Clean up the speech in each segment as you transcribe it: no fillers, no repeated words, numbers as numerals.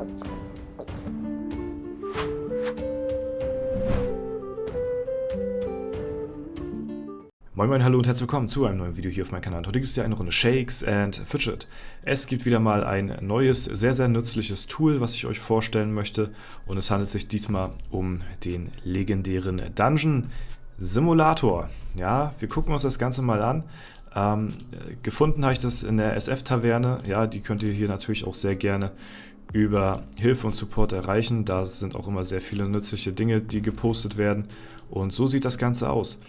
Moin Moin, hallo und herzlich willkommen zu einem neuen Video hier auf meinem Kanal. Heute gibt es ja eine Runde Shakes and Fidget. Es gibt wieder mal ein neues, sehr, sehr nützliches Tool, was ich euch vorstellen möchte. Und es handelt sich diesmal um den legendären Dungeon Simulator. Ja, wir gucken uns das Ganze mal an. Gefunden habe ich das in der SF-Taverne. Ja, die könnt ihr hier natürlich auch sehr gerne über Hilfe und Support erreichen. Da sind auch immer sehr viele nützliche Dinge, die gepostet werden. Und so sieht das Ganze aus.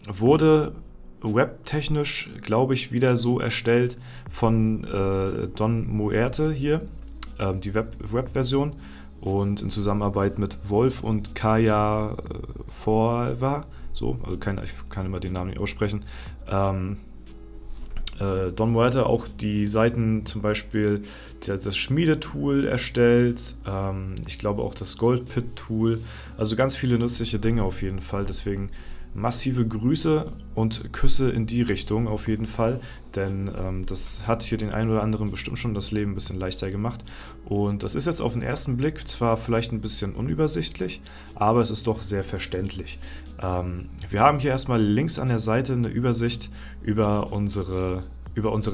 Wurde webtechnisch, glaube ich, wieder so erstellt von Don Muerte hier, die Webversion. Und in Zusammenarbeit mit Wolf und Kaya Forva, so, also ich kann immer den Namen nicht aussprechen. Don Muerte auch die Seiten, zum Beispiel das Schmiedetool erstellt, ich glaube auch das Goldpit-Tool, also ganz viele nützliche Dinge auf jeden Fall, deswegen massive Grüße und Küsse in die Richtung auf jeden Fall, denn das hat hier den einen oder anderen bestimmt schon das Leben ein bisschen leichter gemacht und das ist jetzt auf den ersten Blick zwar vielleicht ein bisschen unübersichtlich, aber es ist doch sehr verständlich. Wir haben hier erstmal links an der Seite eine Übersicht über unseren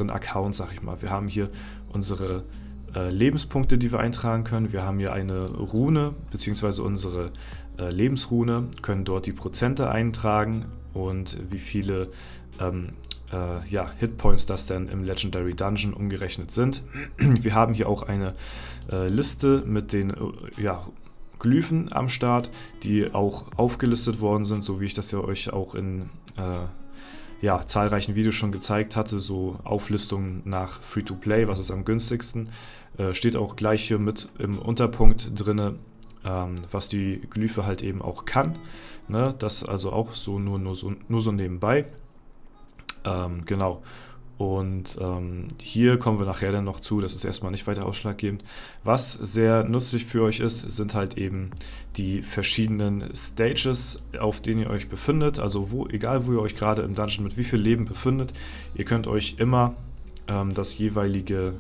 Account, sag ich mal. Wir haben hier unsere Lebenspunkte, die wir eintragen können. Wir haben hier eine Rune, beziehungsweise unsere Lebensrune, können dort die Prozente eintragen und wie viele Hitpoints das denn im Legendary Dungeon umgerechnet sind. Wir haben hier auch eine Liste mit den Glyphen am Start, die auch aufgelistet worden sind, so wie ich das ja euch auch in zahlreichen Videos schon gezeigt hatte, so Auflistungen nach Free-to-Play, was ist am günstigsten. Steht auch gleich hier mit im Unterpunkt drin, was die Glyphe halt eben auch kann. Ne? Das also auch so nur so nebenbei. Genau. Und hier kommen wir nachher dann noch zu, das ist erstmal nicht weiter ausschlaggebend. Was sehr nützlich für euch ist, sind halt eben die verschiedenen Stages, auf denen ihr euch befindet. Also egal wo ihr euch gerade im Dungeon mit wie viel Leben befindet, ihr könnt euch immer das jeweilige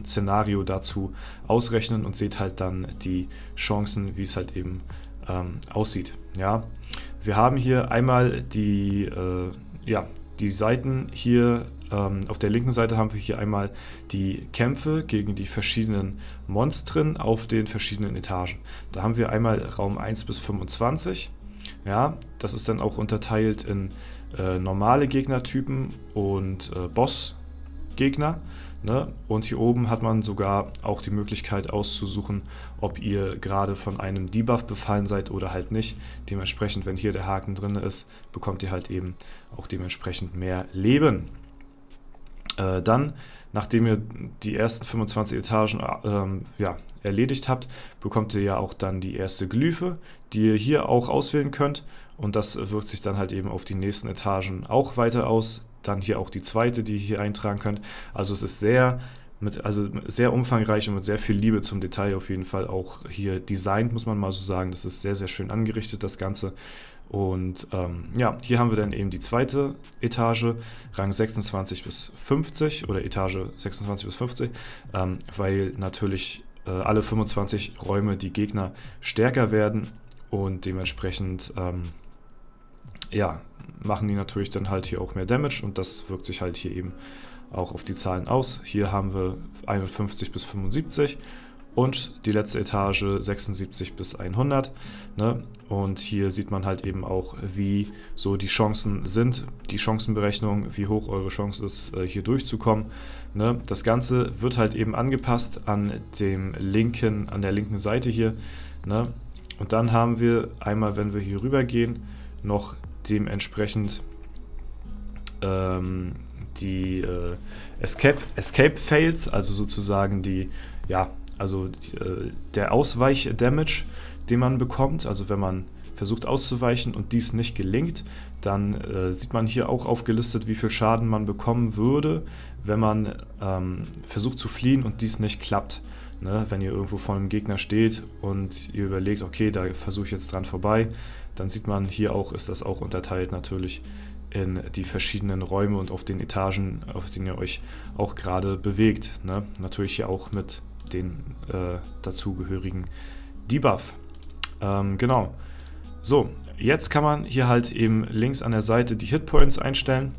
Szenario dazu ausrechnen und seht halt dann die Chancen, wie es halt eben aussieht. Ja? Wir haben hier einmal die Seiten hier, auf der linken Seite haben wir hier einmal die Kämpfe gegen die verschiedenen Monstren auf den verschiedenen Etagen. Da haben wir einmal Raum 1 bis 25. Ja, das ist dann auch unterteilt in normale Gegnertypen und Bossgegner. Ne? Und hier oben hat man sogar auch die Möglichkeit auszusuchen, ob ihr gerade von einem Debuff befallen seid oder halt nicht. Dementsprechend, wenn hier der Haken drin ist, bekommt ihr halt eben auch dementsprechend mehr Leben. Dann, nachdem ihr die ersten 25 Etagen erledigt habt, bekommt ihr ja auch dann die erste Glyphe, die ihr hier auch auswählen könnt. Und das wirkt sich dann halt eben auf die nächsten Etagen auch weiter aus. Dann hier auch die zweite, die ihr hier eintragen könnt. Also es ist sehr umfangreich und mit sehr viel Liebe zum Detail auf jeden Fall auch hier designt, muss man mal so sagen. Das ist sehr, sehr schön angerichtet, das Ganze. Und hier haben wir dann eben die zweite Etage, Rang 26 bis 50 oder Etage 26 bis 50, weil natürlich alle 25 Räume die Gegner stärker werden und dementsprechend machen die natürlich dann halt hier auch mehr Damage und das wirkt sich halt hier eben auch auf die Zahlen aus. Hier haben wir 51 bis 75 und die letzte Etage 76 bis 100. Ne? Und hier sieht man halt eben auch, wie so die Chancen sind, die Chancenberechnung, wie hoch eure Chance ist, hier durchzukommen. Ne? Das Ganze wird halt eben angepasst an der linken Seite hier. Ne? Und dann haben wir einmal, wenn wir hier rüber gehen, noch dementsprechend die Escape Fails, also sozusagen der Ausweich-Damage, den man bekommt. Also wenn man versucht auszuweichen und dies nicht gelingt, dann sieht man hier auch aufgelistet, wie viel Schaden man bekommen würde, wenn man versucht zu fliehen und dies nicht klappt. Ne? Wenn ihr irgendwo vor einem Gegner steht und ihr überlegt, okay, da versuche ich jetzt dran vorbei, dann sieht man hier auch, ist das auch unterteilt natürlich in die verschiedenen Räume und auf den Etagen, auf denen ihr euch auch gerade bewegt. Ne? Natürlich hier auch mit den dazugehörigen Debuff. Genau. So, jetzt kann man hier halt eben links an der Seite die Hitpoints einstellen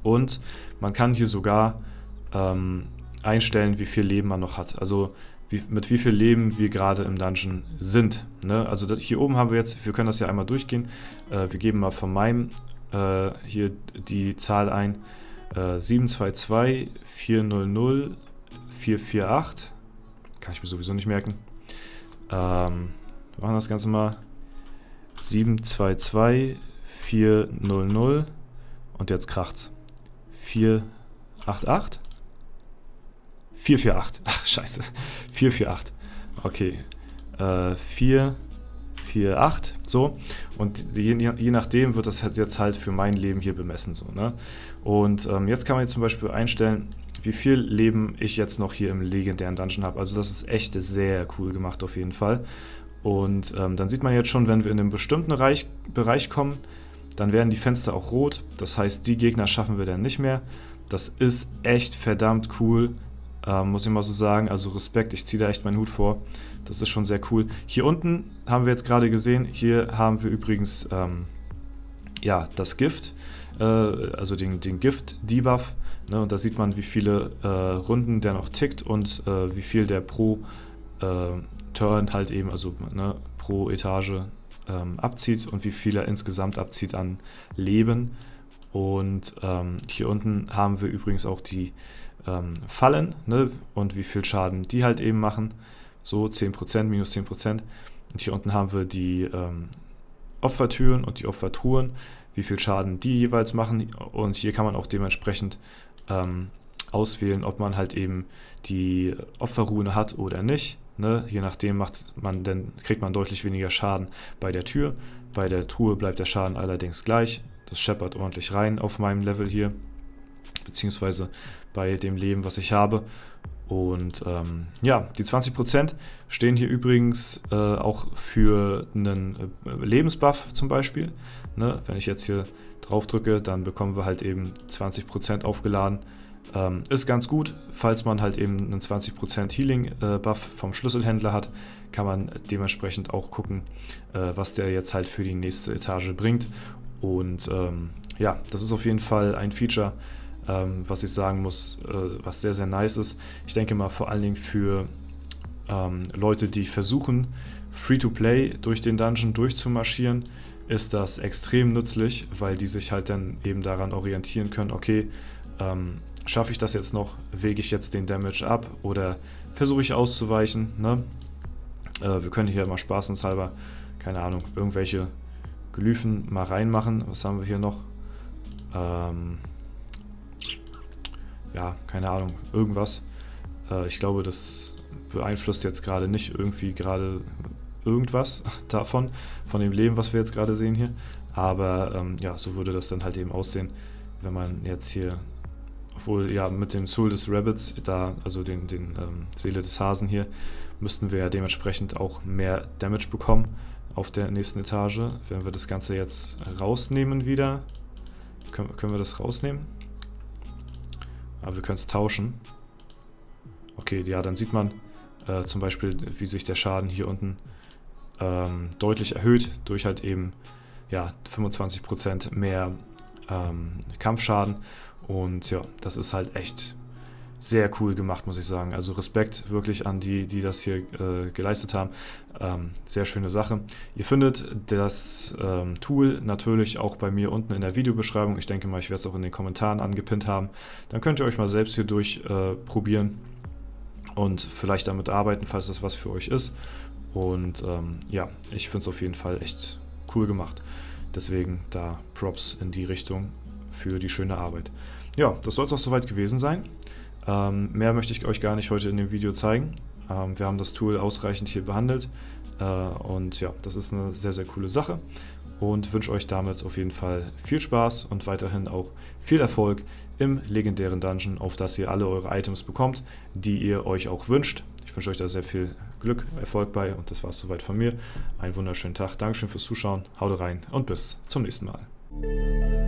und man kann hier sogar einstellen, wie viel Leben man noch hat. Also mit wie viel Leben wir gerade im Dungeon sind. Ne? Also hier oben haben wir jetzt, wir können das ja einmal durchgehen. Wir geben mal von meinem hier die Zahl ein. 722 400 448. Kann ich mir sowieso nicht merken. Wir machen das Ganze mal. 722 400 und jetzt kracht's. 488? 448. Ach, scheiße. 448. Okay. 448. So. Und je nachdem wird das jetzt halt für mein Leben hier bemessen. So, ne? Und jetzt kann man hier zum Beispiel einstellen, wie viel Leben ich jetzt noch hier im legendären Dungeon habe. Also das ist echt sehr cool gemacht auf jeden Fall. Und dann sieht man jetzt schon, wenn wir in einen bestimmten Bereich kommen, dann werden die Fenster auch rot. Das heißt, die Gegner schaffen wir dann nicht mehr. Das ist echt verdammt cool. Muss ich mal so sagen, also Respekt, ich ziehe da echt meinen Hut vor, das ist schon sehr cool. Hier unten haben wir jetzt gerade gesehen, hier haben wir übrigens ja, das Gift, also den Gift-Debuff, ne, und da sieht man, wie viele Runden der noch tickt und wie viel der pro Turn halt eben, also ne, pro Etage abzieht und wie viel er insgesamt abzieht an Leben. Und hier unten haben wir übrigens auch die Fallen, ne, und wie viel Schaden die halt eben machen. So 10%, minus 10%. Und hier unten haben wir die Opfertüren und die Opfertruhen, wie viel Schaden die jeweils machen. Und hier kann man auch dementsprechend auswählen, ob man halt eben die Opferrune hat oder nicht. Ne? Je nachdem kriegt man deutlich weniger Schaden bei der Tür. Bei der Truhe bleibt der Schaden allerdings gleich. Das scheppert ordentlich rein auf meinem Level hier, beziehungsweise bei dem Leben, was ich habe. Und ja, die 20% stehen hier übrigens auch für einen Lebensbuff zum Beispiel. Ne? Wenn ich jetzt hier drauf drücke, dann bekommen wir halt eben 20% aufgeladen. Ist ganz gut, falls man halt eben einen 20% Healing-Buff vom Schlüsselhändler hat, kann man dementsprechend auch gucken, was der jetzt halt für die nächste Etage bringt. Und ja, das ist auf jeden Fall ein Feature, was ich sagen muss, was sehr, sehr nice ist. Ich denke mal vor allen Dingen für Leute, die versuchen, Free-to-Play durch den Dungeon durchzumarschieren, ist das extrem nützlich, weil die sich halt dann eben daran orientieren können, okay, schaffe ich das jetzt noch, wege ich jetzt den Damage ab oder versuche ich auszuweichen, ne? Wir können hier mal spaßenshalber, keine Ahnung, irgendwelche Glyphen mal reinmachen. Was haben wir hier noch? Ja, keine Ahnung, irgendwas. Ich glaube, das beeinflusst jetzt gerade nicht irgendwie gerade irgendwas davon, von dem Leben, was wir jetzt gerade sehen hier. Aber ja, so würde das dann halt eben aussehen, wenn man jetzt hier, obwohl ja mit dem Soul des Rabbits, da, also den Seele des Hasen hier, müssten wir ja dementsprechend auch mehr Damage bekommen auf der nächsten Etage. Wenn wir das Ganze jetzt rausnehmen wieder, können wir das rausnehmen? Aber wir können es tauschen. Okay, ja, dann sieht man zum Beispiel, wie sich der Schaden hier unten deutlich erhöht durch halt eben ja, 25% mehr Kampfschaden. Und ja, das ist halt echt sehr cool gemacht, muss ich sagen. Also Respekt wirklich an die das hier geleistet haben. Sehr schöne Sache. Ihr findet das Tool natürlich auch bei mir unten in der Videobeschreibung. Ich denke mal, ich werde es auch in den Kommentaren angepinnt haben. Dann könnt ihr euch mal selbst hier durchprobieren und vielleicht damit arbeiten, falls das was für euch ist. Und ja, ich finde es auf jeden Fall echt cool gemacht. Deswegen da Props in die Richtung für die schöne Arbeit. Ja, das soll es auch soweit gewesen sein. Mehr möchte ich euch gar nicht heute in dem Video zeigen. Wir haben das Tool ausreichend hier behandelt und ja, das ist eine sehr, sehr coole Sache und wünsche euch damit auf jeden Fall viel Spaß und weiterhin auch viel Erfolg im legendären Dungeon, auf das ihr alle eure Items bekommt, die ihr euch auch wünscht. Ich wünsche euch da sehr viel Glück, Erfolg bei und das war es soweit von mir. Einen wunderschönen Tag, Dankeschön fürs Zuschauen, haut rein und bis zum nächsten Mal.